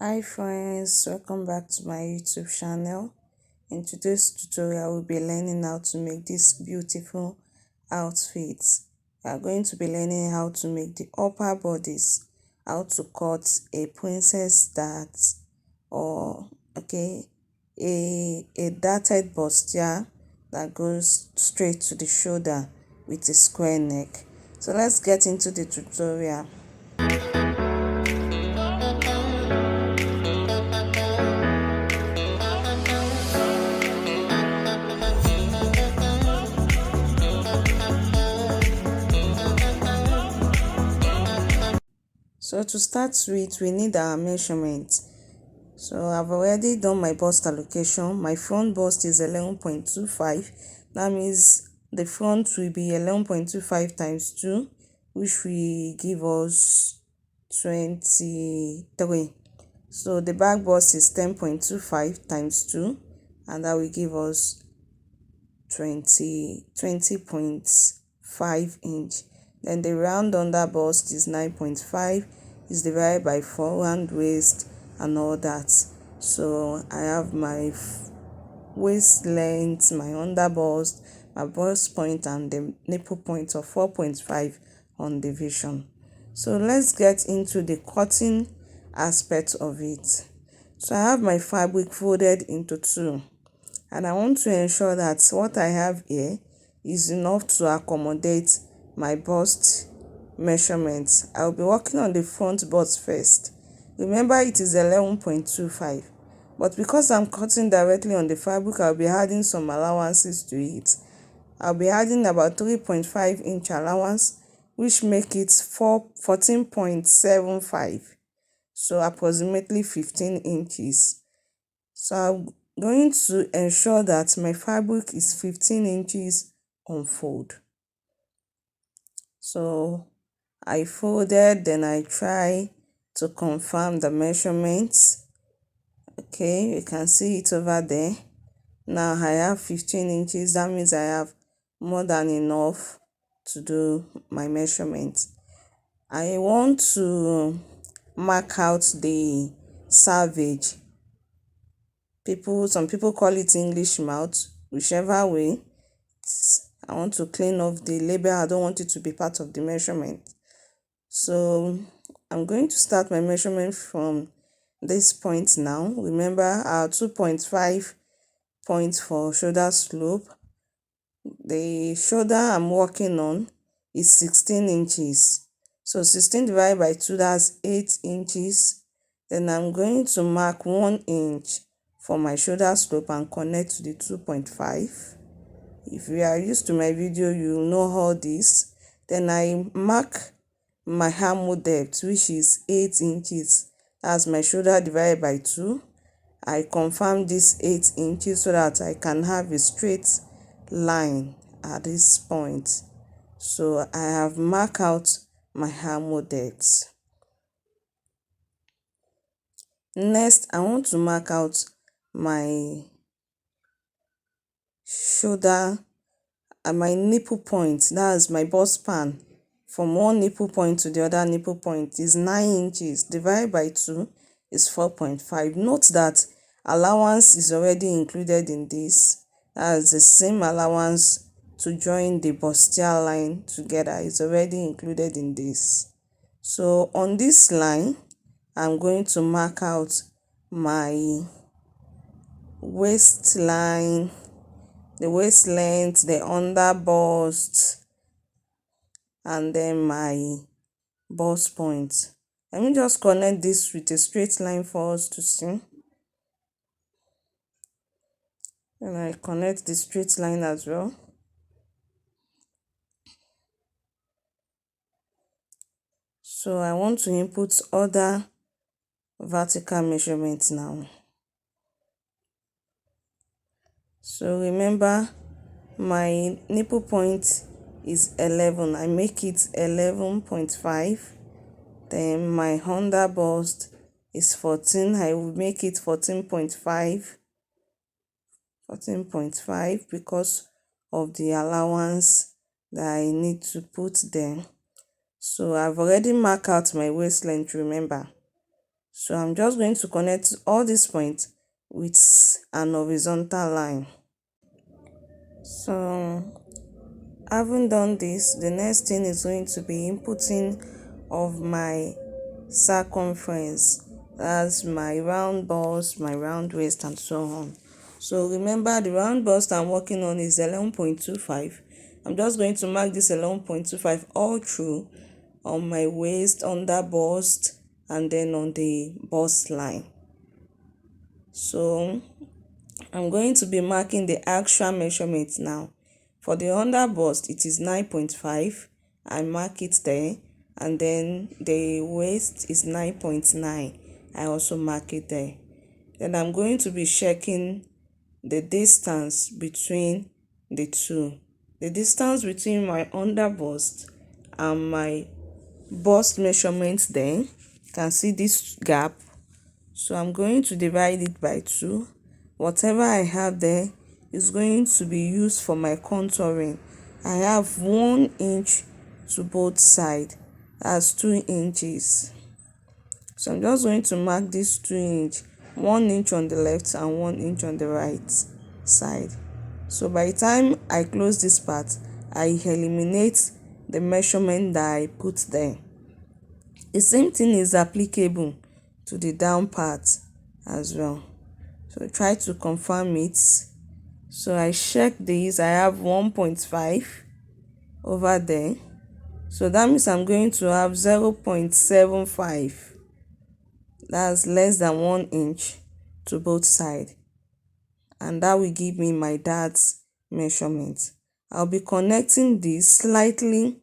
Hi friends, welcome back to my YouTube channel. In today's tutorial, we'll be learning how to make this beautiful outfits. We are going to be learning how to make the upper bodies, how to cut a princess dart or a darted bustier that goes straight to the shoulder with a square neck. So let's get into the tutorial. So to start with, we need our measurement. So I've already done my bust allocation. My front bust is 11.25. That means the front will be 11.25 times 2, which will give us 23. So the back bust is 10.25 times 2, and that will give us 20.5 inch. Then the round under bust is 9.5, is divided by 4, and waist and all that. So I have my waist length, my under bust, my bust point, and the nipple point of 4.5 on division. So let's get into the cutting aspect of it. So I have my fabric folded into 2, and I want to ensure that what I have here is enough to accommodate my bust measurements. I'll be working on the front bust first. Remember, it is 11.25, but because I'm cutting directly on the fabric, I'll be adding some allowances to it. I'll be adding about 3.5 inch allowance, which make it 14.75, so approximately 15 inches. So I'm going to ensure that my fabric is 15 inches on fold. So I folded, then I try to confirm the measurements. Okay, you can see it over there. Now I have 15 inches. That means I have more than enough to do my measurements. I want to mark out the selvage. Some people call it English mouth, whichever way. I want to clean off the label. I don't want it to be part of the measurement. So I'm going to start my measurement from this point now. Remember, our 2.5 points for shoulder slope. The shoulder I'm working on is 16 inches. So 16 divided by 2, that's 8 inches. Then I'm going to mark 1 inch for my shoulder slope and connect to the 2.5. If you are used to my video, you will know all this. Then I mark my armhole depth, which is 8 inches. That's my shoulder divided by 2. I confirm this 8 inches so that I can have a straight line at this point. So I have marked out my armhole depth. Next, I want to mark out my shoulder and my nipple point. That's my bust span. From one nipple point to the other nipple point is 9 inches. Divided by 2 is 4.5. Note that allowance is already included in this. That's the same allowance to join the bustier line together. It's already included in this. So on this line, I'm going to mark out my waistline, the waist length, the under bust, and then my bust point. Let me just connect this with a straight line for us to see. And I connect the straight line as well. So I want to input other vertical measurements now. So remember, my nipple point is 11. I make it 11.5. Then my under bust is 14. I will make it 14.5. 14.5 because of the allowance that I need to put there. So I've already marked out my waist length, remember. So I'm just going to connect all these points with an horizontal line. So having done this, the next thing is going to be inputting of my circumference. That's my round bust, my round waist, and so on. So remember, the round bust I'm working on is 11.25. I'm just going to mark this 11.25 all through on my waist, under bust, and then on the bust line. So I'm going to be marking the actual measurement now. For the under bust, it is 9.5. I mark it there. And then the waist is 9.9. I also mark it there. Then I'm going to be checking the distance between the two. The distance between my under bust and my bust measurement there. You can see this gap. So I'm going to divide it by 2. Whatever I have there is going to be used for my contouring. I have 1 inch to both sides. That's 2 inches. So I'm just going to mark this 2 inch, 1 inch on the left and 1 inch on the right side. So by the time I close this part, I eliminate the measurement that I put there. The same thing is applicable to the down part as well. So try to confirm it. So I check this. I have 1.5 over there. So that means I'm going to have 0.75. That's less than 1 inch to both sides. And that will give me my dart measurement. I'll be connecting this slightly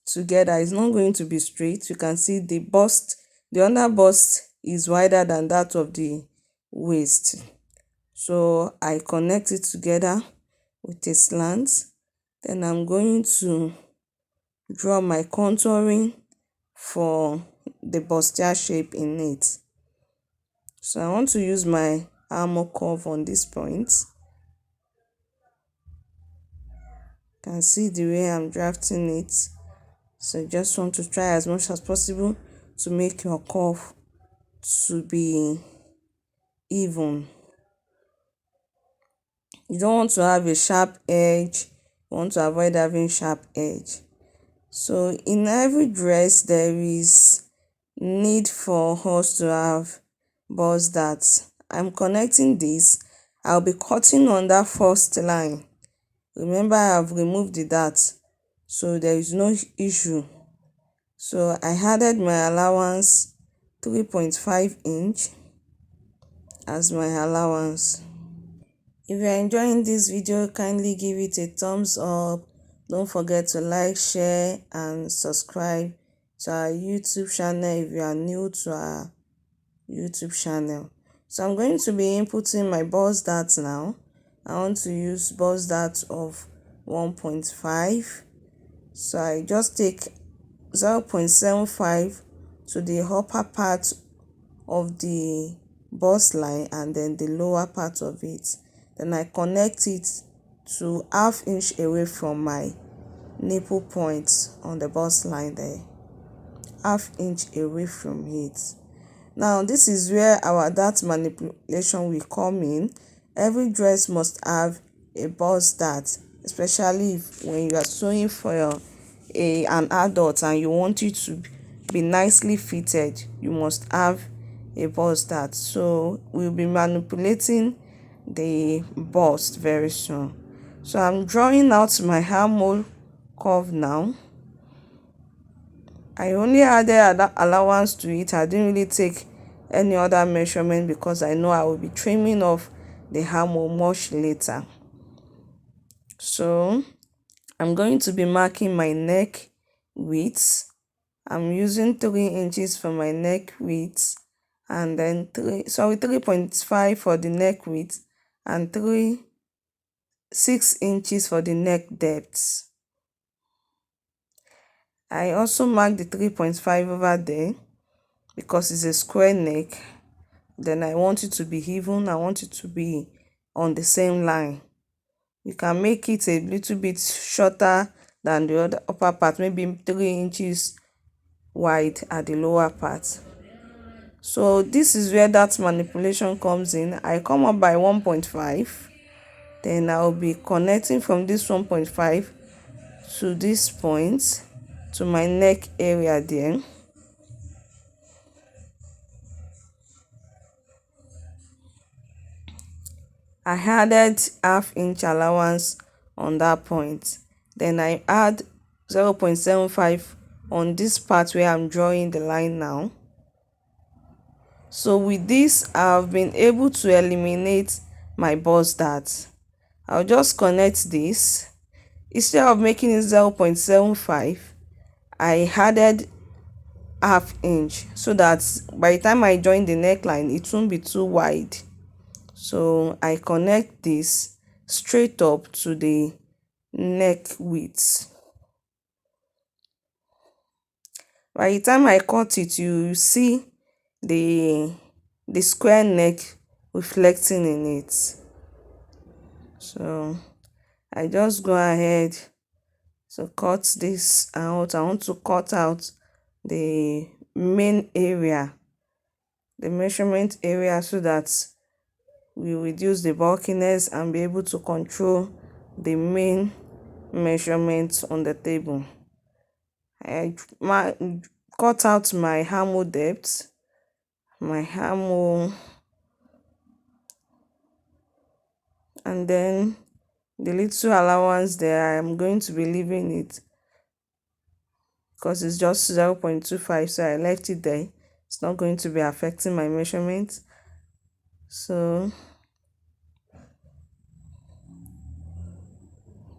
together. It's not going to be straight. You can see the bust, the under bust is wider than that of the waist. So I connect it together with a slant. Then I'm going to draw my contouring for the bustier shape in it. So I want to use my armor curve on this point. You can see the way I'm drafting it. So you just want to try as much as possible to make your curve to be even. You don't want to have a sharp edge. You want to avoid having sharp edge. So in every dress, there is need for us to have bust darts. I'm connecting this. I'll be cutting on that first line. Remember, I have removed the dart, so there is no issue. So I added my allowance 3.5 inch as my allowance. If you are enjoying this video, kindly give it a thumbs up. Don't forget to like, share, and subscribe to our YouTube channel if you are new to our YouTube channel. So I'm going to be inputting my bust dart now. I want to use bust dart of 1.5. So I just take 0.75 to the upper part of the bust line and then the lower part of it. Then I connect it to 1/2 inch away from my nipple point on the bust line there. 1/2 inch away from it. Now this is where our dart manipulation will come in. Every dress must have a bust dart, especially when you are sewing for an adult and you want it to be nicely fitted. You must have a bust dart. So we'll be manipulating the bust very soon. So I'm drawing out my armhole curve now. I only added allowance to it. I didn't really take any other measurement because I know I will be trimming off the armhole much later. So I'm going to be marking my neck width. I'm using 3 inches for my neck width, and then 3.5 for the neck width, and 6 inches for the neck depth. I also mark the 3.5 over there because it's a square neck. Then I want it to be even. I want it to be on the same line. You can make it a little bit shorter than the other upper part, maybe 3 inches wide at the lower part. So this is where that manipulation comes in. I come up by 1.5, then I'll be connecting from this 1.5 to this point, to my neck area there. I added half-inch allowance on that point. Then I add 0.75 on this part where I'm drawing the line now. So with this, I've been able to eliminate my bust dart. I'll just connect this. Instead of making it 0.75, I added half-inch so that by the time I join the neckline, it won't be too wide. So I connect this straight up to the neck width. By the time I cut it, you see the square neck reflecting in it. So I just go ahead to cut this out. I want to cut out the main area, the measurement area, so that we reduce the bulkiness and be able to control the main measurements on the table. I cut out my armhole depth, my armhole, and then the little allowance there, I'm going to be leaving it because it's just 0.25, so I left it there. It's not going to be affecting my measurement. So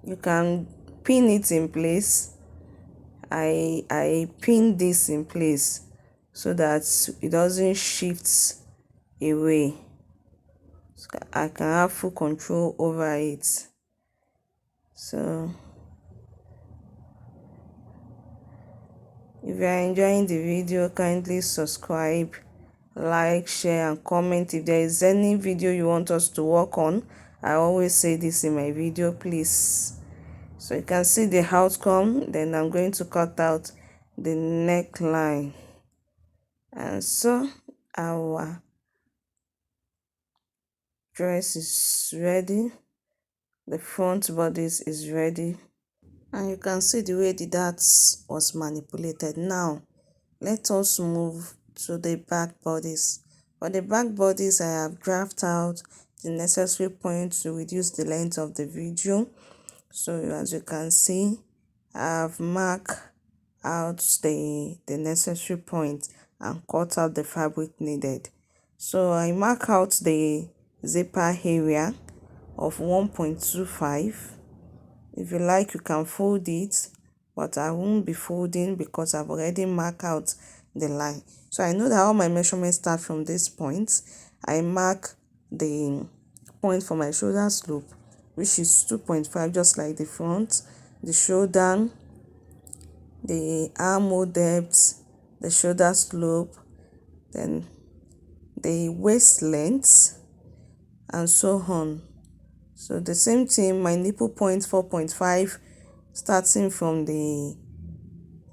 you can pin it in place. I pin this in place so that it doesn't shift away. So I can have full control over it. So if you are enjoying the video, kindly subscribe, like, share and comment. If there is any video you want us to work on, I always say this in my video, please. So you can see the outcome. Then I'm going to cut out the neckline, and so our dress is ready. The front bodice is ready, and you can see the way the darts was manipulated. Now let us move to the back bodice. For the back bodice, I have graphed out the necessary points to reduce the length of the video. So as you can see, I've marked out the necessary point and cut out the fabric needed. So I mark out the zipper area of 1.25. If you like, you can fold it, but I won't be folding because I've already marked out the line. So I know that all my measurements start from this point. I mark the point for my shoulder slope, which is 2.5, just like the front, the shoulder, the armhole depth, the shoulder slope, then the waist length, and so on. So the same thing, my nipple point 4.5, starting from the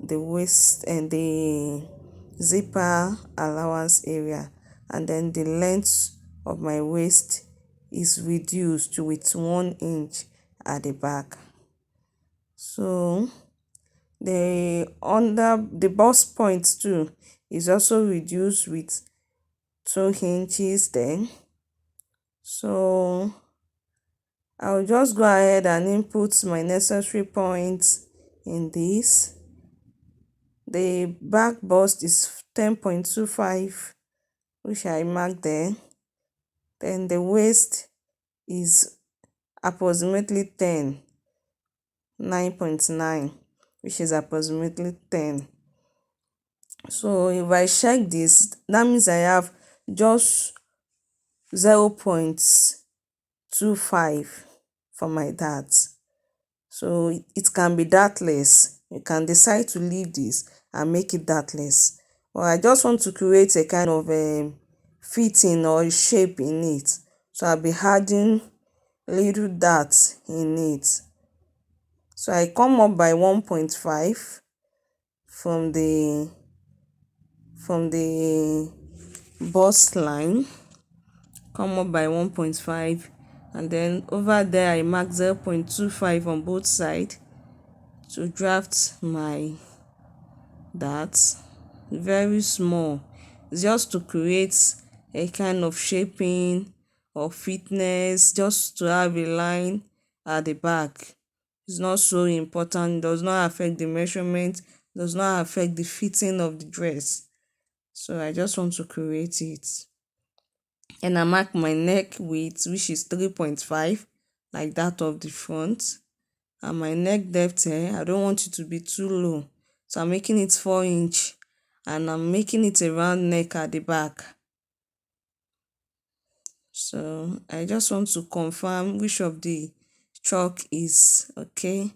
waist and the zipper allowance area, and then the length of my waist is reduced to with 1 inch at the back. So the bust point too is also reduced with 2 inches then. So I'll just go ahead and input my necessary points in this. The back bust is 10.25, which I marked there. Then the waist is approximately 10, 9.9, which is approximately 10. So if I check this, that means I have just 0.25 for my dart. So it can be dartless. You can decide to leave this and make it dartless. But I just want to create a kind of fitting or shape in it. So I'll be adding little darts in it. So I come up by 1.5 from the bust line, come up by 1.5, and then over there I mark 0.25 on both sides to draft my that very small, just to create a kind of shaping or fitness, just to have a line at the back. It's not so important, does not affect the measurement, does not affect the fitting of the dress. So I just want to create it. And I mark my neck width, which is 3.5, like that of the front. And my neck depth here, I don't want it to be too low, so I'm making it 4 inch, and I'm making it a round neck at the back. So I just want to confirm which of the chalk is okay.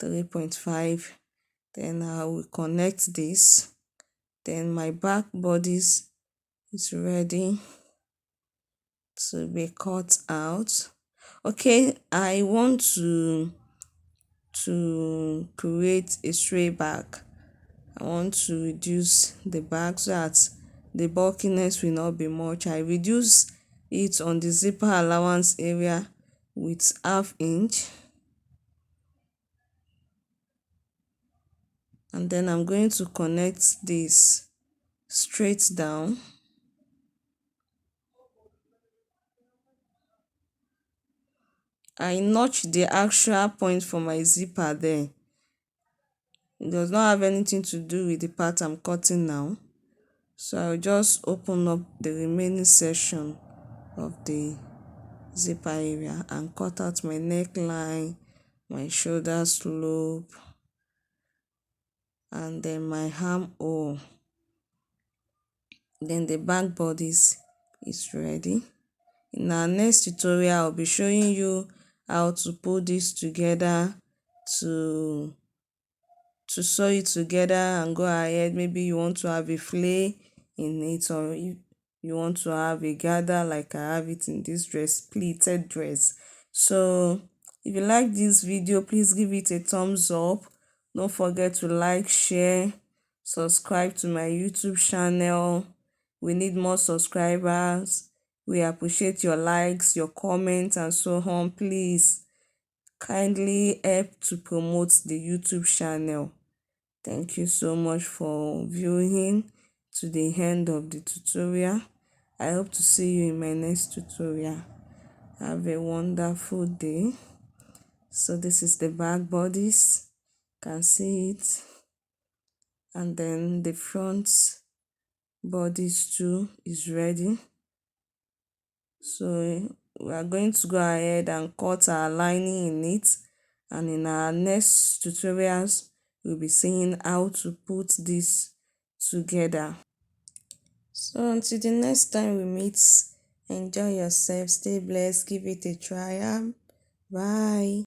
3.5. Then I will connect this. Then my back bodice is ready to be cut out. Okay, I want to create a straight back. I want to reduce the back so that the bulkiness will not be much. I reduce it on the zipper allowance area with 1/2 inch, and then I'm going to connect this straight down. I notch the actual point for my zipper there. It does not have anything to do with the part I'm cutting now. So I'll just open up the remaining section of the zipper area and cut out my neckline, my shoulder slope, and then my armhole. Then the back bodice is ready. In our next tutorial, I'll be showing you how to put this together, to sew it together and go ahead. Maybe you want to have a flay in it, or you want to have a gather like I have it in this dress, pleated dress. So if you like this video, please give it a thumbs up. Don't forget to like, share, subscribe to my YouTube channel. We need more subscribers. We appreciate your likes, your comments, and so on. Please kindly help to promote the YouTube channel. Thank you so much for viewing to the end of the tutorial. I hope to see you in my next tutorial. Have a wonderful day. So this is the back bodice, you can see it, and then the front bodice too is ready. So we are going to go ahead and cut our lining in it, and in our next tutorials we'll be seeing how to put this together. So until the next time we meet, enjoy yourself, stay blessed, give it a try. Bye.